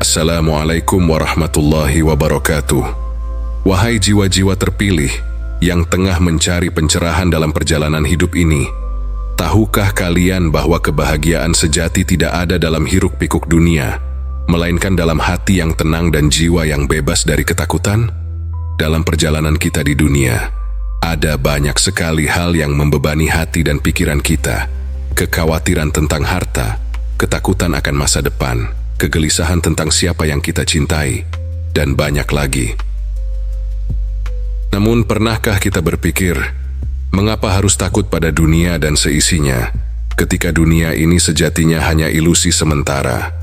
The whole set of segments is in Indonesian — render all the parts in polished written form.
Assalamualaikum warahmatullahi wabarakatuh. Wahai jiwa-jiwa terpilih yang tengah mencari pencerahan dalam perjalanan hidup ini, tahukah kalian bahwa kebahagiaan sejati tidak ada dalam hiruk-pikuk dunia, melainkan dalam hati yang tenang dan jiwa yang bebas dari ketakutan? Dalam perjalanan kita di dunia, ada banyak sekali hal yang membebani hati dan pikiran kita. Kekhawatiran tentang harta, ketakutan akan masa depan, kegelisahan tentang siapa yang kita cintai, dan banyak lagi. Namun pernahkah kita berpikir, mengapa harus takut pada dunia dan seisinya, ketika dunia ini sejatinya hanya ilusi sementara?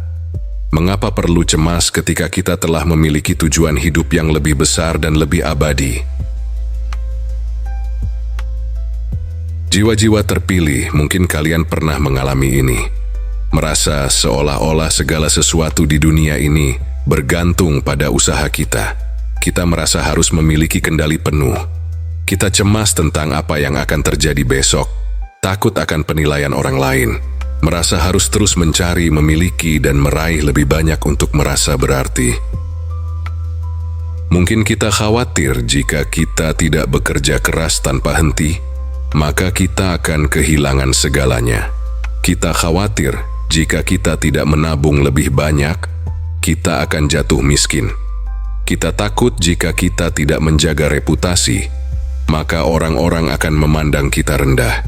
Mengapa perlu cemas ketika kita telah memiliki tujuan hidup yang lebih besar dan lebih abadi? Jiwa-jiwa terpilih, mungkin kalian pernah mengalami ini. Merasa seolah-olah segala sesuatu di dunia ini bergantung pada usaha kita. Kita merasa harus memiliki kendali penuh. Kita cemas tentang apa yang akan terjadi besok, takut akan penilaian orang lain, merasa harus terus mencari, memiliki, dan meraih lebih banyak untuk merasa berarti. Mungkin kita khawatir jika kita tidak bekerja keras tanpa henti, maka kita akan kehilangan segalanya. Kita khawatir jika kita tidak menabung lebih banyak, kita akan jatuh miskin. Kita takut jika kita tidak menjaga reputasi, maka orang-orang akan memandang kita rendah.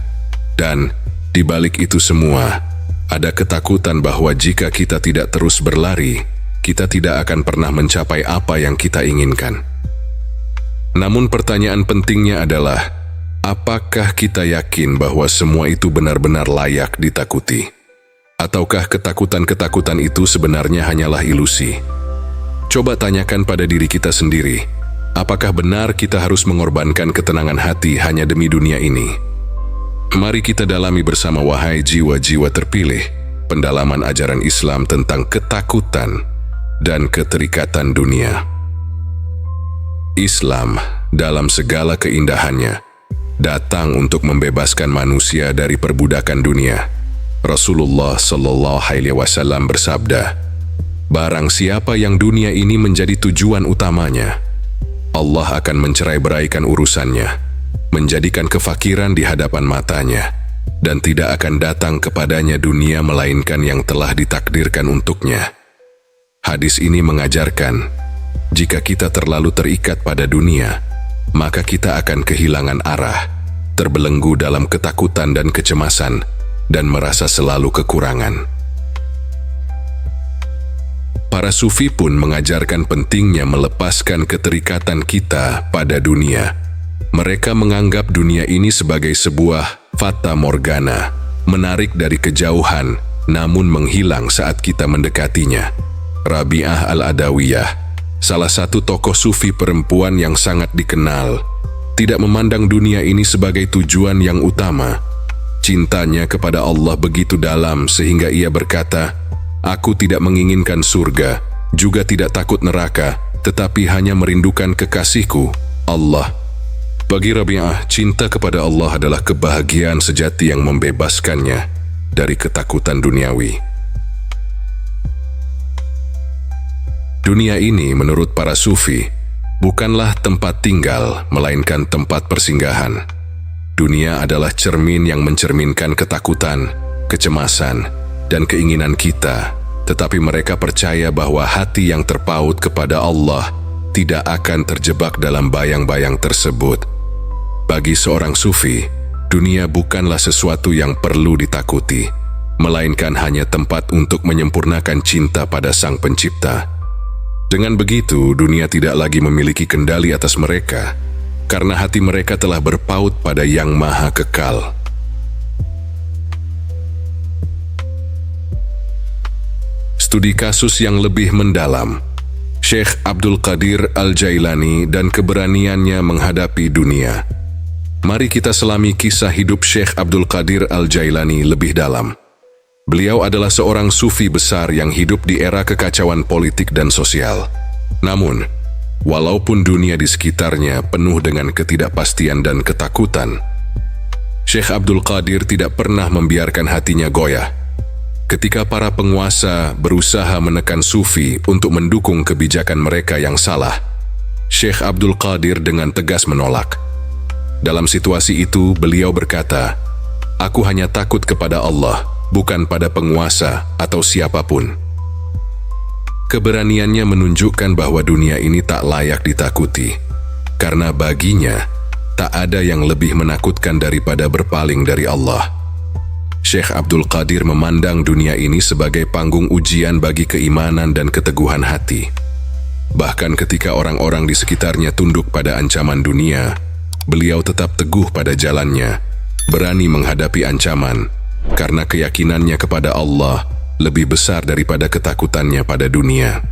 Dan di balik itu semua, ada ketakutan bahwa jika kita tidak terus berlari, kita tidak akan pernah mencapai apa yang kita inginkan. Namun pertanyaan pentingnya adalah, apakah kita yakin bahwa semua itu benar-benar layak ditakuti? Ataukah ketakutan-ketakutan itu sebenarnya hanyalah ilusi? Coba tanyakan pada diri kita sendiri, apakah benar kita harus mengorbankan ketenangan hati hanya demi dunia ini? Mari kita dalami bersama, wahai jiwa-jiwa terpilih, pendalaman ajaran Islam tentang ketakutan dan keterikatan dunia. Islam dalam segala keindahannya datang untuk membebaskan manusia dari perbudakan dunia. Rasulullah SAW bersabda, barang siapa yang dunia ini menjadi tujuan utamanya, Allah akan mencerai-beraikan urusannya, menjadikan kefakiran di hadapan matanya, dan tidak akan datang kepadanya dunia melainkan yang telah ditakdirkan untuknya. Hadis ini mengajarkan, jika kita terlalu terikat pada dunia, maka kita akan kehilangan arah, terbelenggu dalam ketakutan dan kecemasan, dan merasa selalu kekurangan. Para sufi pun mengajarkan pentingnya melepaskan keterikatan kita pada dunia. Mereka menganggap dunia ini sebagai sebuah fata morgana, menarik dari kejauhan, namun menghilang saat kita mendekatinya. Rabi'ah al-Adawiyah, salah satu tokoh sufi perempuan yang sangat dikenal, tidak memandang dunia ini sebagai tujuan yang utama. Cintanya kepada Allah begitu dalam sehingga ia berkata, aku tidak menginginkan surga, juga tidak takut neraka, tetapi hanya merindukan kekasihku, Allah. Bagi Rabi'ah, cinta kepada Allah adalah kebahagiaan sejati yang membebaskannya dari ketakutan duniawi. Dunia ini menurut para sufi bukanlah tempat tinggal, melainkan tempat persinggahan. Dunia adalah cermin yang mencerminkan ketakutan, kecemasan, dan keinginan kita, tetapi mereka percaya bahwa hati yang terpaut kepada Allah tidak akan terjebak dalam bayang-bayang tersebut. Bagi seorang sufi, dunia bukanlah sesuatu yang perlu ditakuti, melainkan hanya tempat untuk menyempurnakan cinta pada Sang Pencipta. Dengan begitu, dunia tidak lagi memiliki kendali atas mereka, karena hati mereka telah berpaut pada Yang Maha Kekal. Studi kasus yang lebih mendalam, Syekh Abdul Qadir Al-Jailani dan keberaniannya menghadapi dunia. Mari kita selami kisah hidup Syekh Abdul Qadir Al-Jailani lebih dalam. Beliau adalah seorang sufi besar yang hidup di era kekacauan politik dan sosial. Namun, walaupun dunia di sekitarnya penuh dengan ketidakpastian dan ketakutan, Syekh Abdul Qadir tidak pernah membiarkan hatinya goyah. Ketika para penguasa berusaha menekan Sufi untuk mendukung kebijakan mereka yang salah, Syekh Abdul Qadir dengan tegas menolak. Dalam situasi itu, beliau berkata, "Aku hanya takut kepada Allah, bukan pada penguasa atau siapapun." Keberaniannya menunjukkan bahwa dunia ini tak layak ditakuti, karena baginya tak ada yang lebih menakutkan daripada berpaling dari Allah. Syekh Abdul Qadir memandang dunia ini sebagai panggung ujian bagi keimanan dan keteguhan hati. Bahkan ketika orang-orang di sekitarnya tunduk pada ancaman dunia, beliau tetap teguh pada jalannya, berani menghadapi ancaman, karena keyakinannya kepada Allah lebih besar daripada ketakutannya pada dunia.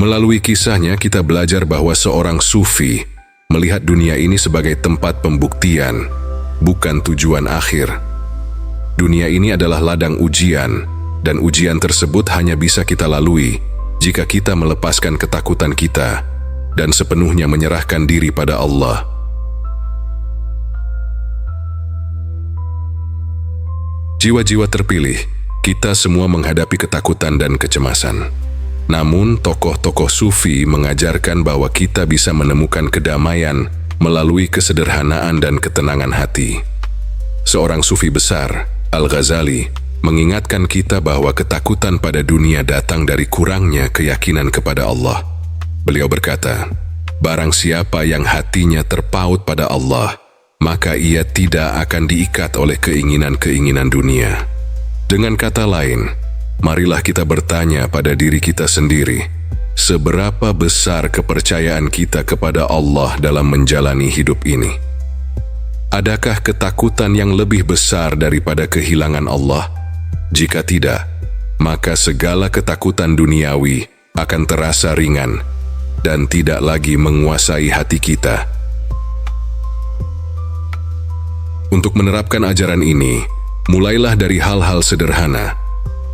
Melalui kisahnya kita belajar bahwa seorang sufi melihat dunia ini sebagai tempat pembuktian, bukan tujuan akhir. Dunia ini adalah ladang ujian, dan ujian tersebut hanya bisa kita lalui jika kita melepaskan ketakutan kita dan sepenuhnya menyerahkan diri pada Allah. Jiwa-jiwa terpilih, kita semua menghadapi ketakutan dan kecemasan. Namun, tokoh-tokoh sufi mengajarkan bahwa kita bisa menemukan kedamaian melalui kesederhanaan dan ketenangan hati. Seorang sufi besar, Al-Ghazali, mengingatkan kita bahwa ketakutan pada dunia datang dari kurangnya keyakinan kepada Allah. Beliau berkata, "Barang siapa yang hatinya terpaut pada Allah, maka ia tidak akan diikat oleh keinginan-keinginan dunia." Dengan kata lain, marilah kita bertanya pada diri kita sendiri, seberapa besar kepercayaan kita kepada Allah dalam menjalani hidup ini? Adakah ketakutan yang lebih besar daripada kehilangan Allah? Jika tidak, maka segala ketakutan duniawi akan terasa ringan dan tidak lagi menguasai hati kita. Untuk menerapkan ajaran ini, mulailah dari hal-hal sederhana.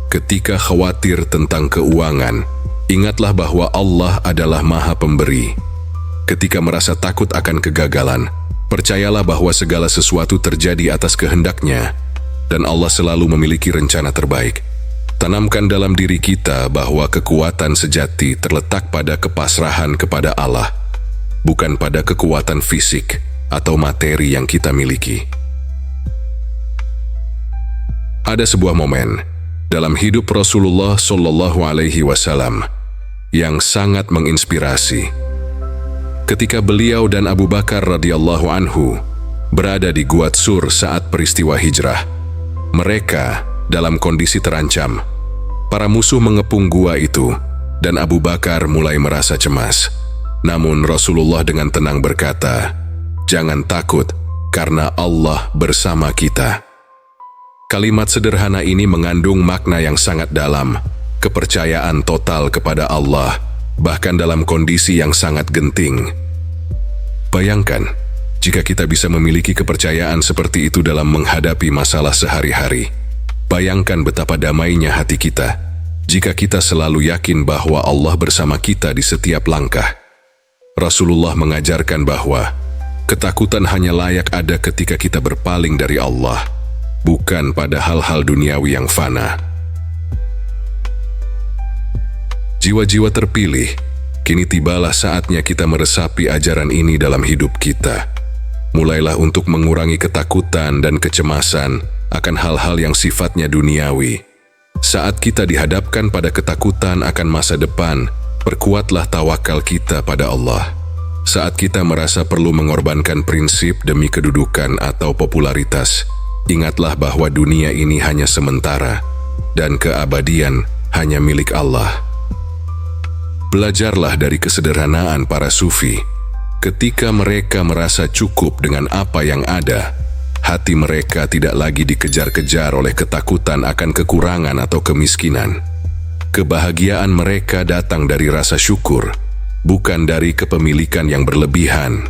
Ketika khawatir tentang keuangan, ingatlah bahwa Allah adalah Maha Pemberi. Ketika merasa takut akan kegagalan, percayalah bahwa segala sesuatu terjadi atas kehendak-Nya, dan Allah selalu memiliki rencana terbaik. Tanamkan dalam diri kita bahwa kekuatan sejati terletak pada kepasrahan kepada Allah, bukan pada kekuatan fisik atau materi yang kita miliki. Ada sebuah momen dalam hidup Rasulullah Shallallahu Alaihi Wasallam yang sangat menginspirasi. Ketika beliau dan Abu Bakar radhiyallahu anhu berada di Gua Tsur saat peristiwa hijrah, mereka dalam kondisi terancam. Para musuh mengepung gua itu, dan Abu Bakar mulai merasa cemas. Namun Rasulullah dengan tenang berkata, "Jangan takut, karena Allah bersama kita." Kalimat sederhana ini mengandung makna yang sangat dalam, kepercayaan total kepada Allah, bahkan dalam kondisi yang sangat genting. Bayangkan, jika kita bisa memiliki kepercayaan seperti itu dalam menghadapi masalah sehari-hari. Bayangkan betapa damainya hati kita, jika kita selalu yakin bahwa Allah bersama kita di setiap langkah. Rasulullah mengajarkan bahwa ketakutan hanya layak ada ketika kita berpaling dari Allah, bukan pada hal-hal duniawi yang fana. Jiwa-jiwa terpilih, kini tibalah saatnya kita meresapi ajaran ini dalam hidup kita. Mulailah untuk mengurangi ketakutan dan kecemasan akan hal-hal yang sifatnya duniawi. Saat kita dihadapkan pada ketakutan akan masa depan, perkuatlah tawakal kita pada Allah. Saat kita merasa perlu mengorbankan prinsip demi kedudukan atau popularitas, ingatlah bahwa dunia ini hanya sementara, dan keabadian hanya milik Allah. Belajarlah dari kesederhanaan para sufi. Ketika mereka merasa cukup dengan apa yang ada, hati mereka tidak lagi dikejar-kejar oleh ketakutan akan kekurangan atau kemiskinan. Kebahagiaan mereka datang dari rasa syukur, bukan dari kepemilikan yang berlebihan.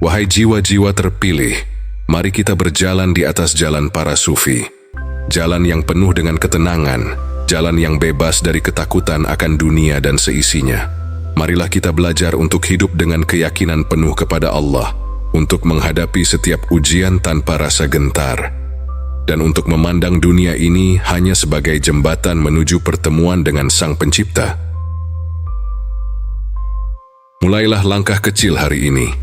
Wahai jiwa-jiwa terpilih, mari kita berjalan di atas jalan para sufi. Jalan yang penuh dengan ketenangan, jalan yang bebas dari ketakutan akan dunia dan seisinya. Marilah kita belajar untuk hidup dengan keyakinan penuh kepada Allah, untuk menghadapi setiap ujian tanpa rasa gentar, dan untuk memandang dunia ini hanya sebagai jembatan menuju pertemuan dengan Sang Pencipta. Mulailah langkah kecil hari ini.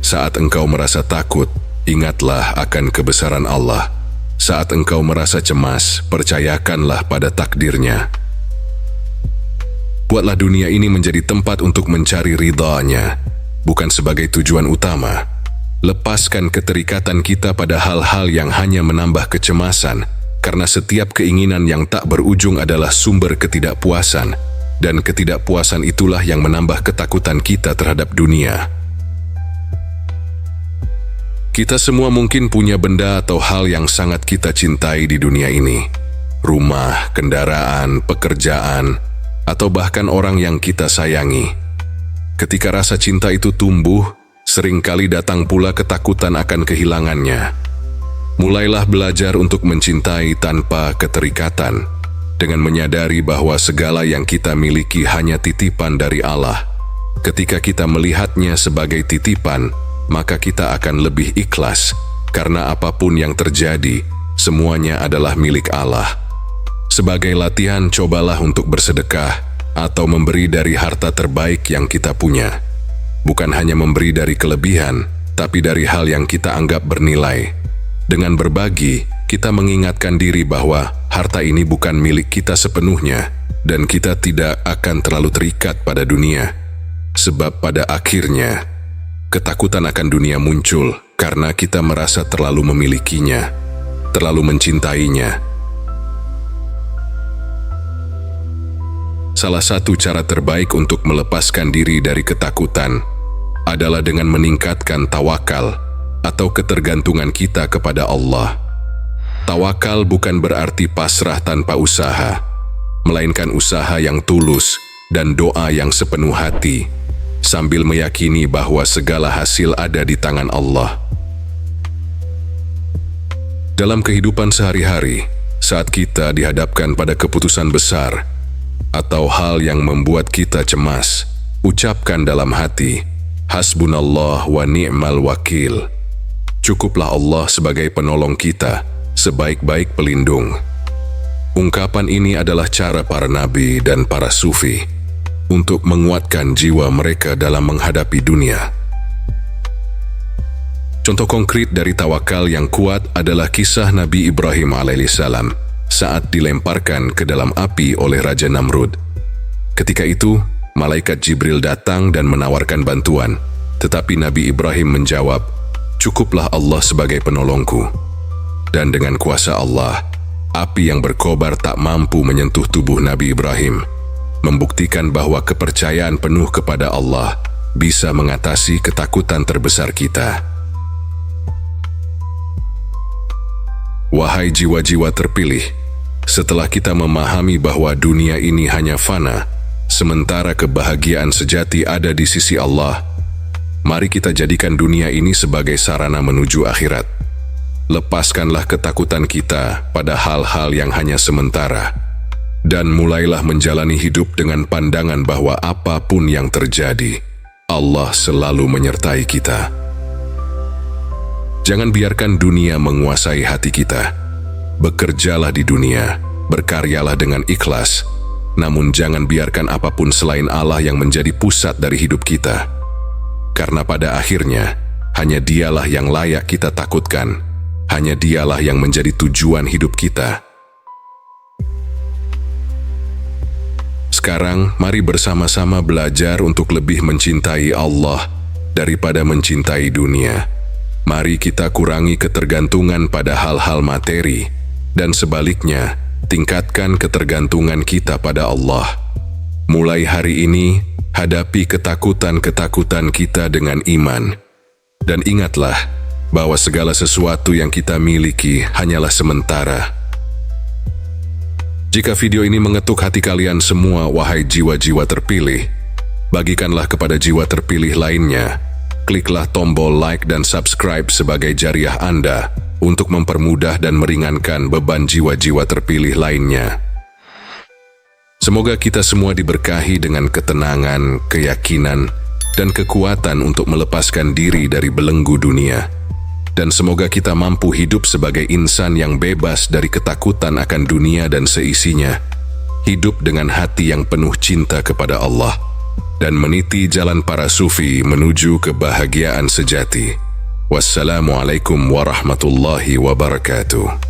Saat engkau merasa takut, ingatlah akan kebesaran Allah. Saat engkau merasa cemas, percayakanlah pada takdirnya. Buatlah dunia ini menjadi tempat untuk mencari ridha-Nya, bukan sebagai tujuan utama. Lepaskan keterikatan kita pada hal-hal yang hanya menambah kecemasan, karena setiap keinginan yang tak berujung adalah sumber ketidakpuasan, dan ketidakpuasan itulah yang menambah ketakutan kita terhadap dunia. Kita semua mungkin punya benda atau hal yang sangat kita cintai di dunia ini. Rumah, kendaraan, pekerjaan, atau bahkan orang yang kita sayangi. Ketika rasa cinta itu tumbuh, seringkali datang pula ketakutan akan kehilangannya. Mulailah belajar untuk mencintai tanpa keterikatan, dengan menyadari bahwa segala yang kita miliki hanya titipan dari Allah. Ketika kita melihatnya sebagai titipan, maka kita akan lebih ikhlas, karena apapun yang terjadi, semuanya adalah milik Allah. Sebagai latihan, cobalah untuk bersedekah atau memberi dari harta terbaik yang kita punya. Bukan hanya memberi dari kelebihan, tapi dari hal yang kita anggap bernilai. Dengan berbagi, kita mengingatkan diri bahwa harta ini bukan milik kita sepenuhnya, dan kita tidak akan terlalu terikat pada dunia. Sebab pada akhirnya, ketakutan akan dunia muncul karena kita merasa terlalu memilikinya, terlalu mencintainya. Salah satu cara terbaik untuk melepaskan diri dari ketakutan adalah dengan meningkatkan tawakal atau ketergantungan kita kepada Allah. Tawakal bukan berarti pasrah tanpa usaha, melainkan usaha yang tulus dan doa yang sepenuh hati, sambil meyakini bahwa segala hasil ada di tangan Allah. Dalam kehidupan sehari-hari, saat kita dihadapkan pada keputusan besar atau hal yang membuat kita cemas, ucapkan dalam hati, Hasbunallah wa ni'mal wakil. Cukuplah Allah sebagai penolong kita, sebaik-baik pelindung. Ungkapan ini adalah cara para nabi dan para sufi untuk menguatkan jiwa mereka dalam menghadapi dunia. Contoh konkret dari tawakal yang kuat adalah kisah Nabi Ibrahim alaihissalam saat dilemparkan ke dalam api oleh Raja Namrud. Ketika itu, malaikat Jibril datang dan menawarkan bantuan, tetapi Nabi Ibrahim menjawab, "Cukuplah Allah sebagai penolongku." Dan dengan kuasa Allah, api yang berkobar tak mampu menyentuh tubuh Nabi Ibrahim, membuktikan bahwa kepercayaan penuh kepada Allah bisa mengatasi ketakutan terbesar kita. Wahai jiwa-jiwa terpilih, setelah kita memahami bahwa dunia ini hanya fana, sementara kebahagiaan sejati ada di sisi Allah, mari kita jadikan dunia ini sebagai sarana menuju akhirat. Lepaskanlah ketakutan kita pada hal-hal yang hanya sementara, dan mulailah menjalani hidup dengan pandangan bahwa apapun yang terjadi, Allah selalu menyertai kita. Jangan biarkan dunia menguasai hati kita. Bekerjalah di dunia, berkaryalah dengan ikhlas, namun jangan biarkan apapun selain Allah yang menjadi pusat dari hidup kita. Karena pada akhirnya, hanya Dialah yang layak kita takutkan, hanya Dialah yang menjadi tujuan hidup kita. Sekarang, mari bersama-sama belajar untuk lebih mencintai Allah daripada mencintai dunia. Mari kita kurangi ketergantungan pada hal-hal materi, dan sebaliknya, tingkatkan ketergantungan kita pada Allah. Mulai hari ini, hadapi ketakutan-ketakutan kita dengan iman. Dan ingatlah bahwa segala sesuatu yang kita miliki hanyalah sementara. Jika video ini mengetuk hati kalian semua, wahai jiwa-jiwa terpilih, bagikanlah kepada jiwa terpilih lainnya. Kliklah tombol like dan subscribe sebagai jariah Anda untuk mempermudah dan meringankan beban jiwa-jiwa terpilih lainnya. Semoga kita semua diberkahi dengan ketenangan, keyakinan, dan kekuatan untuk melepaskan diri dari belenggu dunia. Dan semoga kita mampu hidup sebagai insan yang bebas dari ketakutan akan dunia dan seisinya, hidup dengan hati yang penuh cinta kepada Allah, dan meniti jalan para sufi menuju kebahagiaan sejati. Wassalamualaikum warahmatullahi wabarakatuh.